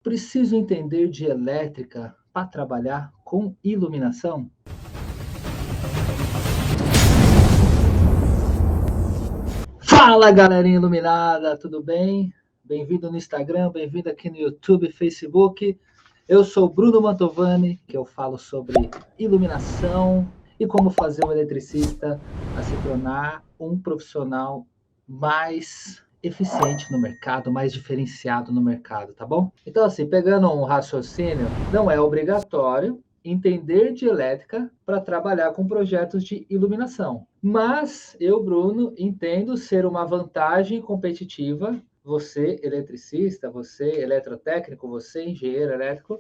Preciso entender de elétrica para trabalhar com iluminação? Fala, galerinha iluminada, tudo bem? Bem-vindo no Instagram, bem-vindo aqui no YouTube, Facebook. Eu sou Bruno Mantovani, que eu falo sobre iluminação e como fazer um eletricista a se tornar um profissional mais eficiente no mercado, mais diferenciado no mercado, tá bom? Então, assim, pegando um raciocínio, não é obrigatório entender de elétrica para trabalhar com projetos de iluminação. Mas eu, Bruno, entendo ser uma vantagem competitiva, você eletricista, você eletrotécnico, você engenheiro elétrico,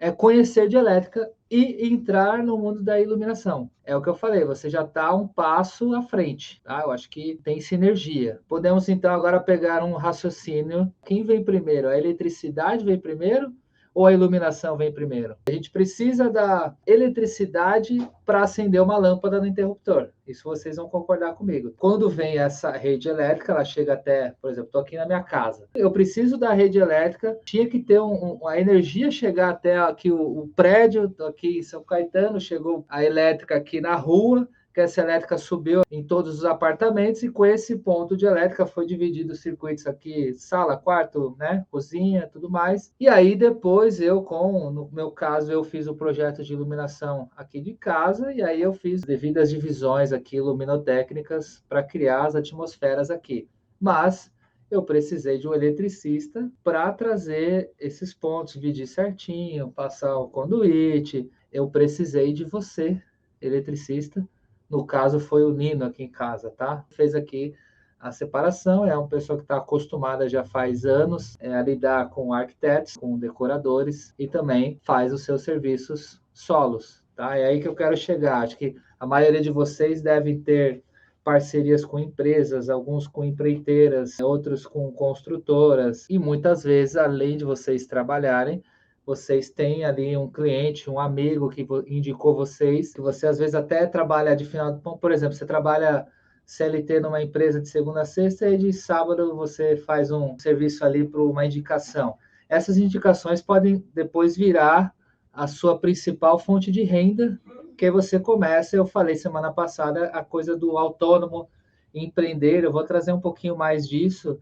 é conhecer de elétrica e entrar no mundo da iluminação. É o que eu falei, você já está um passo à frente, tá? Eu acho que tem sinergia. Podemos então agora pegar um raciocínio. Quem vem primeiro? A eletricidade vem primeiro ou a iluminação vem primeiro? A gente precisa da eletricidade para acender uma lâmpada no interruptor. Isso vocês vão concordar comigo. Quando vem essa rede elétrica, ela chega até, por exemplo, estou aqui na minha casa. Eu preciso da rede elétrica, tinha que ter a energia chegar até aqui o prédio, aqui em São Caetano, chegou a elétrica aqui na rua, que essa elétrica subiu em todos os apartamentos e com esse ponto de elétrica foi dividido os circuitos aqui, sala, quarto, né, cozinha, tudo mais. E aí depois no meu caso, eu fiz o projeto de iluminação aqui de casa e aí eu fiz devidas divisões aqui luminotécnicas para criar as atmosferas aqui. Mas eu precisei de um eletricista para trazer esses pontos, dividir certinho, passar o conduíte. Eu precisei de você, eletricista. No caso, foi o Nino aqui em casa, tá? Fez aqui a separação. É uma pessoa que está acostumada já faz anos a lidar com arquitetos, com decoradores e também faz os seus serviços solos, tá? É aí que eu quero chegar. Acho que a maioria de vocês devem ter parcerias com empresas, alguns com empreiteiras, outros com construtoras, e muitas vezes, além de vocês trabalharem, vocês têm ali um cliente, um amigo que indicou vocês, que você às vezes até trabalha de final, por exemplo, você trabalha CLT numa empresa de segunda a sexta e de sábado você faz um serviço ali para uma indicação. Essas indicações podem depois virar a sua principal fonte de renda, que você começa, eu falei semana passada, a coisa do autônomo empreender, eu vou trazer um pouquinho mais disso,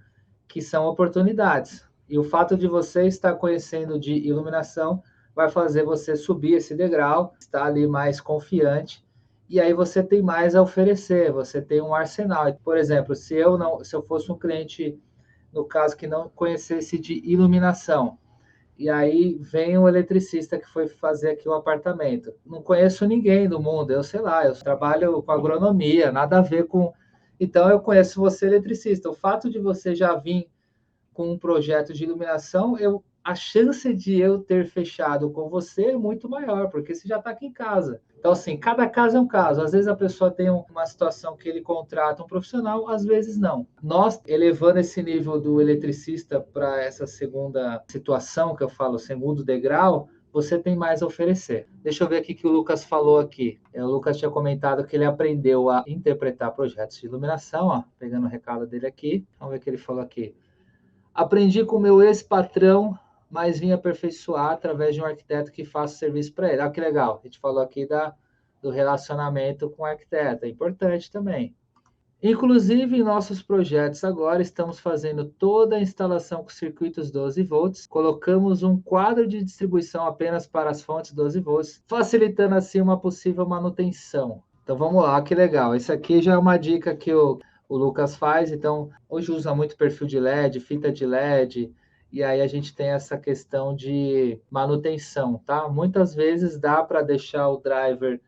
que são oportunidades. E o fato de você estar conhecendo de iluminação vai fazer você subir esse degrau, estar ali mais confiante, e aí você tem mais a oferecer, você tem um arsenal. Por exemplo, se eu fosse um cliente, no caso, que não conhecesse de iluminação, e aí vem o eletricista que foi fazer aqui o apartamento. Não conheço ninguém do mundo, eu sei lá, eu trabalho com agronomia, nada a ver com. Então eu conheço você, eletricista. O fato de você já vir com um projeto de iluminação, a chance de eu ter fechado com você é muito maior, porque você já está aqui em casa. Então, assim, cada caso é um caso. Às vezes a pessoa tem uma situação que ele contrata um profissional, às vezes não. Nós, elevando esse nível do eletricista para essa segunda situação, que eu falo, segundo degrau, você tem mais a oferecer. Deixa eu ver aqui que o Lucas falou aqui. O Lucas tinha comentado que ele aprendeu a interpretar projetos de iluminação, ó, pegando o recado dele aqui. Vamos ver o que ele falou aqui. Aprendi com meu ex-patrão, mas vim aperfeiçoar através de um arquiteto que faça serviço para ele. Olha que legal. A gente falou aqui do relacionamento com o arquiteto. É importante também. Inclusive, em nossos projetos agora, estamos fazendo toda a instalação com circuitos 12 volts. Colocamos um quadro de distribuição apenas para as fontes 12 volts, facilitando assim uma possível manutenção. Então vamos lá, que legal. Isso aqui já é uma dica que o Lucas faz. Então, hoje usa muito perfil de LED, fita de LED, e aí a gente tem essa questão de manutenção, tá? Muitas vezes dá para deixar o driver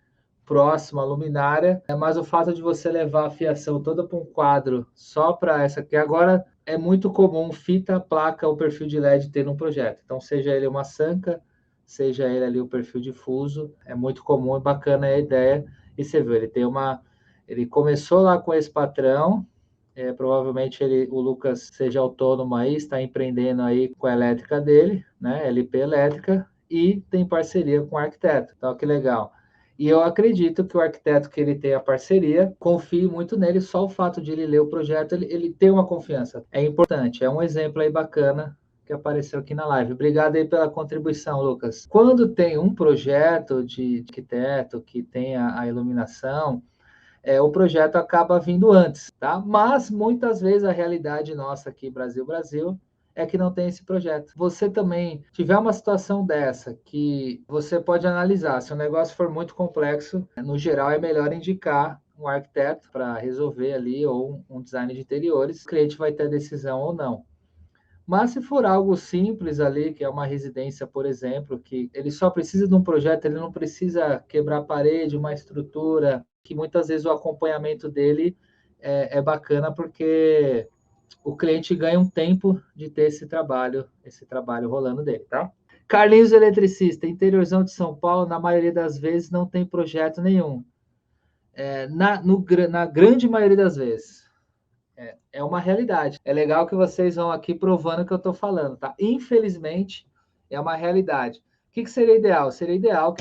próximo à luminária, mas o fato de você levar a fiação toda para um quadro só para essa aqui, agora é muito comum fita, placa ou perfil de LED ter no projeto. Então, seja ele uma sanca, seja ele ali o perfil difuso, é muito comum e bacana a ideia. E você viu, ele começou lá com esse patrão, provavelmente o Lucas seja autônomo aí, está empreendendo aí com a elétrica dele, né, LP Elétrica, e tem parceria com o arquiteto. Então, que legal. E eu acredito que o arquiteto que ele tem a parceria, confie muito nele, só o fato de ele ler o projeto, ele tem uma confiança. É importante, é um exemplo aí bacana que apareceu aqui na live. Obrigado aí pela contribuição, Lucas. Quando tem um projeto de arquiteto que tem a iluminação, o projeto acaba vindo antes, tá? Mas muitas vezes a realidade nossa aqui, Brasil, é que não tem esse projeto. Você também tiver uma situação dessa que você pode analisar. Se o negócio for muito complexo, no geral é melhor indicar um arquiteto para resolver ali ou um design de interiores. O cliente vai ter a decisão ou não. Mas se for algo simples ali, que é uma residência, por exemplo, que ele só precisa de um projeto, ele não precisa quebrar a parede, uma estrutura, que muitas vezes o acompanhamento dele é bacana porque o cliente ganha um tempo de ter esse trabalho rolando dele, tá? Carlinhos Eletricista, interiorzão de São Paulo, na maioria das vezes não tem projeto nenhum. Na grande maioria das vezes. É uma realidade. É legal que vocês vão aqui provando o que eu estou falando, tá? Infelizmente, é uma realidade. O que seria ideal? Seria ideal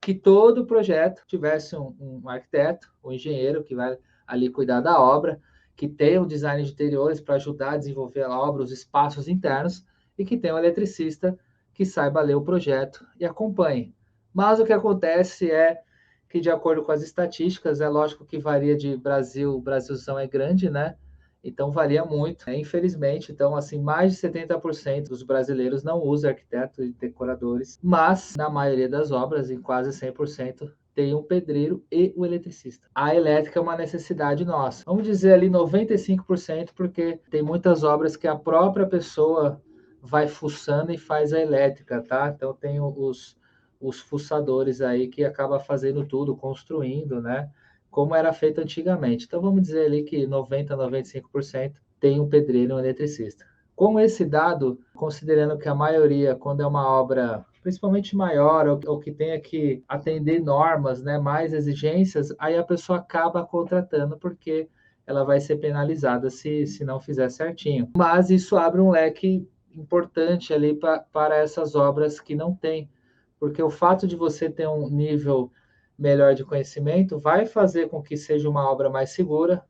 que todo projeto tivesse um arquiteto, um engenheiro que vai ali cuidar da obra, que tenha um design de interiores para ajudar a desenvolver a obra, os espaços internos, e que tenha um eletricista que saiba ler o projeto e acompanhe. Mas o que acontece é que, de acordo com as estatísticas, é lógico que varia de Brasil, o Brasilzão é grande, né? Então varia muito, infelizmente. Então, assim, mais de 70% dos brasileiros não usam arquitetos e decoradores, mas na maioria das obras, em quase 100%, tem um pedreiro e o eletricista. A elétrica é uma necessidade nossa. Vamos dizer ali 95%, porque tem muitas obras que a própria pessoa vai fuçando e faz a elétrica, tá? Então tem os fuçadores aí que acaba fazendo tudo, construindo, né? Como era feito antigamente. Então vamos dizer ali que 90, 95% tem um pedreiro e um eletricista. Com esse dado, considerando que a maioria, quando é uma obra principalmente maior, ou que tenha que atender normas, né, mais exigências, aí a pessoa acaba contratando porque ela vai ser penalizada se não fizer certinho. Mas isso abre um leque importante ali para essas obras que não tem, porque o fato de você ter um nível melhor de conhecimento vai fazer com que seja uma obra mais segura,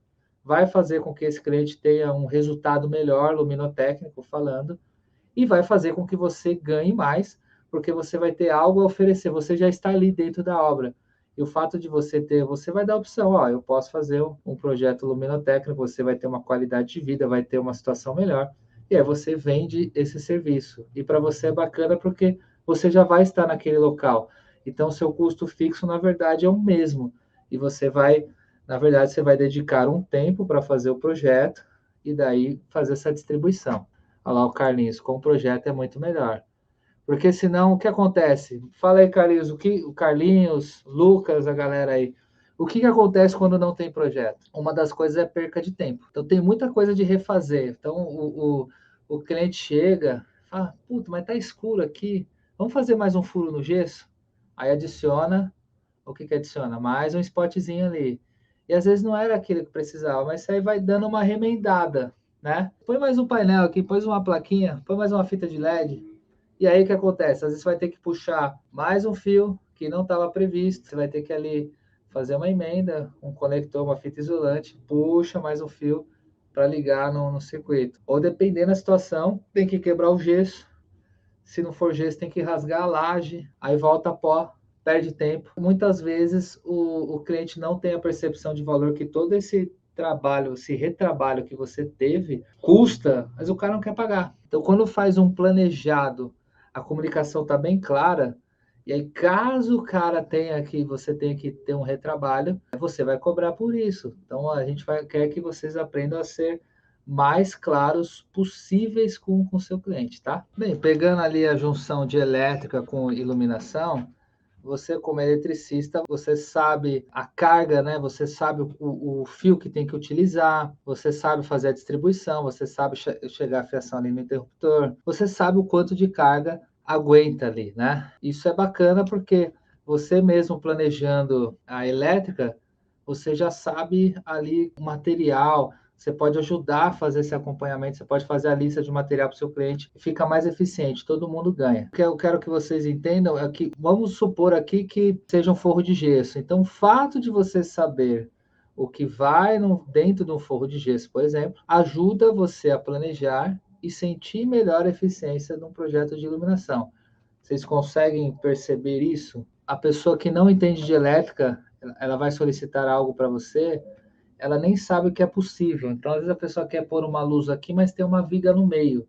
vai fazer com que esse cliente tenha um resultado melhor, luminotécnico falando, e vai fazer com que você ganhe mais, porque você vai ter algo a oferecer, você já está ali dentro da obra. E o fato de você vai dar a opção, ó, eu posso fazer um projeto luminotécnico, você vai ter uma qualidade de vida, vai ter uma situação melhor, e aí você vende esse serviço. E para você é bacana porque você já vai estar naquele local. Então, seu custo fixo, na verdade, é o mesmo. E na verdade, você vai dedicar um tempo para fazer o projeto e daí fazer essa distribuição. Olha lá o Carlinhos, com o projeto é muito melhor. Porque senão, o que acontece? Fala aí, Carlinhos, o Carlinhos, Lucas, a galera aí. O que acontece quando não tem projeto? Uma das coisas é perca de tempo. Então, tem muita coisa de refazer. Então, o cliente chega, fala, puta, mas tá escuro aqui. Vamos fazer mais um furo no gesso? Aí adiciona, o que adiciona? Mais um spotzinho ali. E às vezes não era aquilo que precisava, mas isso aí vai dando uma remendada, né? Põe mais um painel aqui, põe uma plaquinha, põe mais uma fita de LED. E aí o que acontece? Às vezes você vai ter que puxar mais um fio que não estava previsto. Você vai ter que ali fazer uma emenda, um conector, uma fita isolante, puxa mais um fio para ligar no circuito. Ou dependendo da situação, tem que quebrar o gesso. Se não for gesso, tem que rasgar a laje, aí volta pó, perde tempo. Muitas vezes o cliente não tem a percepção de valor que todo esse trabalho, esse retrabalho que você teve, custa, mas o cara não quer pagar. Então, quando faz um planejado, a comunicação está bem clara, e aí, caso o cara você tenha que ter um retrabalho, você vai cobrar por isso. Então, a gente quer que vocês aprendam a ser mais claros possíveis com o seu cliente, tá? Bem, pegando ali a junção de elétrica com iluminação, você como eletricista, você sabe a carga, né? Você sabe o fio que tem que utilizar, você sabe fazer a distribuição, você sabe chegar a fiação ali no interruptor, você sabe o quanto de carga aguenta ali, né? Isso é bacana porque você mesmo planejando a elétrica, você já sabe ali o material, você pode ajudar a fazer esse acompanhamento, você pode fazer a lista de material para o seu cliente, fica mais eficiente, todo mundo ganha. O que eu quero que vocês entendam é que, vamos supor aqui que seja um forro de gesso. Então, o fato de você saber o que vai dentro de um forro de gesso, por exemplo, ajuda você a planejar e sentir melhor a eficiência de um projeto de iluminação. Vocês conseguem perceber isso? A pessoa que não entende de elétrica, ela vai solicitar algo para você, ela nem sabe o que é possível. Então, às vezes a pessoa quer pôr uma luz aqui, mas tem uma viga no meio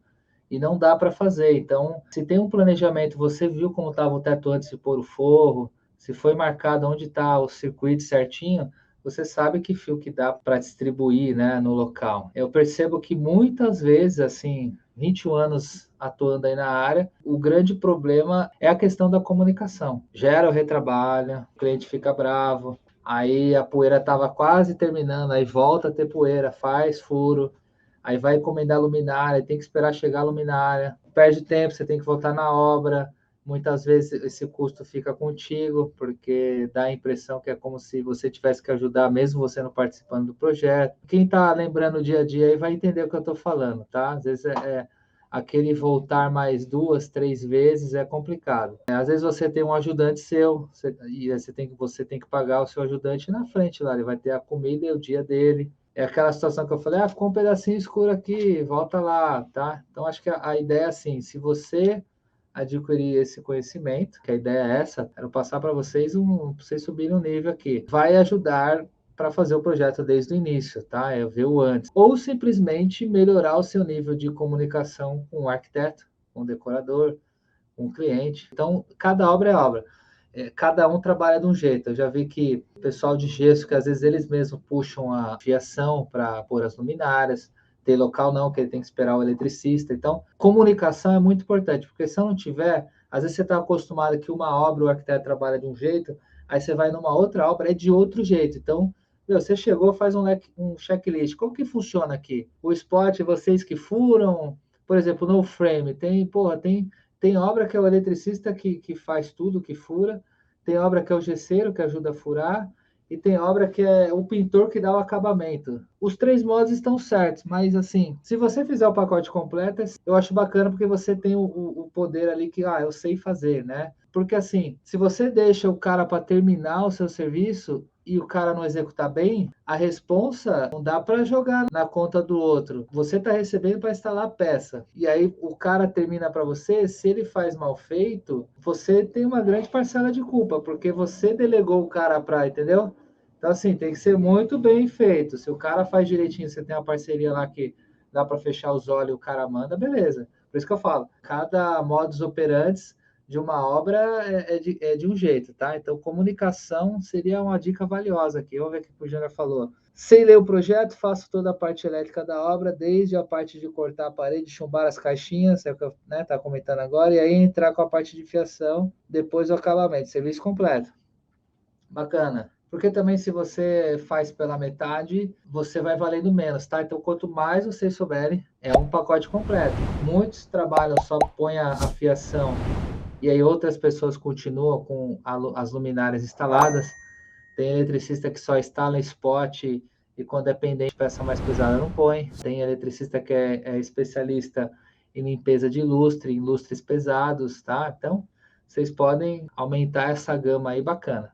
e não dá para fazer. Então, se tem um planejamento, você viu como estava o teto antes de pôr o forro, se foi marcado onde está o circuito certinho, você sabe que fio que dá para distribuir, né, no local. Eu percebo que muitas vezes, assim, 21 anos atuando aí na área, o grande problema é a questão da comunicação. Gera o retrabalho, o cliente fica bravo, aí a poeira estava quase terminando, aí volta a ter poeira, faz furo, aí vai encomendar luminária, tem que esperar chegar a luminária, perde tempo, você tem que voltar na obra, muitas vezes esse custo fica contigo, porque dá a impressão que é como se você tivesse que ajudar, mesmo você não participando do projeto. Quem está lembrando o dia a dia aí vai entender o que eu estou falando, tá? Às vezes aquele voltar mais 2, 3 vezes é complicado. Às vezes você tem um ajudante seu, e você tem que pagar o seu ajudante na frente lá, ele vai ter a comida e o dia dele. É aquela situação que eu falei, ficou um pedacinho escuro aqui, volta lá, tá? Então, acho que a ideia é assim, se você adquirir esse conhecimento, que a ideia é essa, quero passar para vocês para vocês subirem o nível aqui. Vai ajudar para fazer o projeto desde o início, tá? É ver o antes. Ou simplesmente melhorar o seu nível de comunicação com o arquiteto, com o decorador, com o cliente. Então, cada obra é obra. Cada um trabalha de um jeito. Eu já vi que o pessoal de gesso, que às vezes eles mesmos puxam a fiação para pôr as luminárias, tem local não, que ele tem que esperar o eletricista. Então, comunicação é muito importante, porque se não tiver, às vezes você está acostumado que uma obra o arquiteto trabalha de um jeito, aí você vai numa outra obra, é de outro jeito. Então, você chegou, faz um checklist. Como que funciona aqui? O spot, vocês que furam, por exemplo, no frame, tem obra que é o eletricista que faz tudo, que fura, tem obra que é o gesseiro que ajuda a furar, e tem obra que é o pintor que dá o acabamento. Os três modos estão certos, mas assim, se você fizer o pacote completo, eu acho bacana porque você tem o poder ali que, eu sei fazer, né? Porque assim, se você deixa o cara para terminar o seu serviço e o cara não executar bem, a responsa não dá para jogar na conta do outro. Você está recebendo para instalar a peça. E aí o cara termina para você, se ele faz mal feito, você tem uma grande parcela de culpa, porque você delegou o cara para, entendeu? Então, assim, tem que ser muito bem feito. Se o cara faz direitinho, você tem uma parceria lá que dá para fechar os olhos e o cara manda, beleza. Por isso que eu falo, cada modus operandi de uma obra é de um jeito, tá? Então, comunicação seria uma dica valiosa aqui. Vamos ver o que o Júnior falou. Sem ler o projeto, faço toda a parte elétrica da obra, desde a parte de cortar a parede, chumbar as caixinhas, é o que eu tá comentando agora, e aí entrar com a parte de fiação, depois o acabamento, serviço completo. Bacana. Porque também se você faz pela metade, você vai valendo menos, tá? Então, quanto mais vocês souberem, é um pacote completo. Muitos trabalham só põe a fiação e aí outras pessoas continuam com as luminárias instaladas. Tem eletricista que só instala spot e quando é pendente, peça mais pesada não põe. Tem eletricista que é especialista em limpeza de lustre, em lustres pesados, tá? Então, vocês podem aumentar essa gama aí bacana.